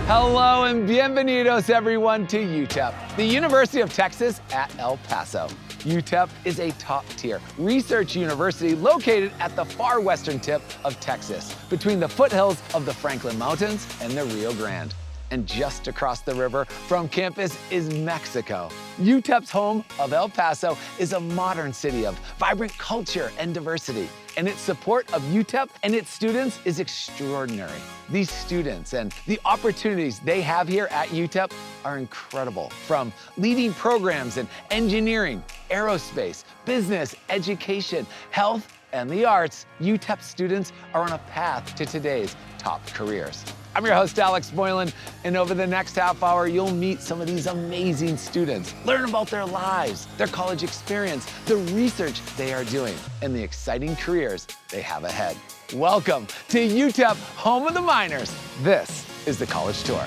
Hello and bienvenidos everyone to UTEP, the University of Texas at El Paso. UTEP is a top-tier research university located at the far western tip of Texas, between the foothills of the Franklin Mountains and the Rio Grande. And just across the river from campus is Mexico. UTEP's home of El Paso is a modern city of vibrant culture and diversity, and its support of UTEP and its students is extraordinary. These students and the opportunities they have here at UTEP are incredible, from leading programs in engineering, aerospace, business, education, health, and the arts. UTEP students are on a path to today's top careers. I'm your host, Alex Boylan, and over the next half hour, you'll meet some of these amazing students, learn about their lives, their college experience, the research they are doing, and the exciting careers they have ahead. Welcome to UTEP, home of the miners. This is the College Tour.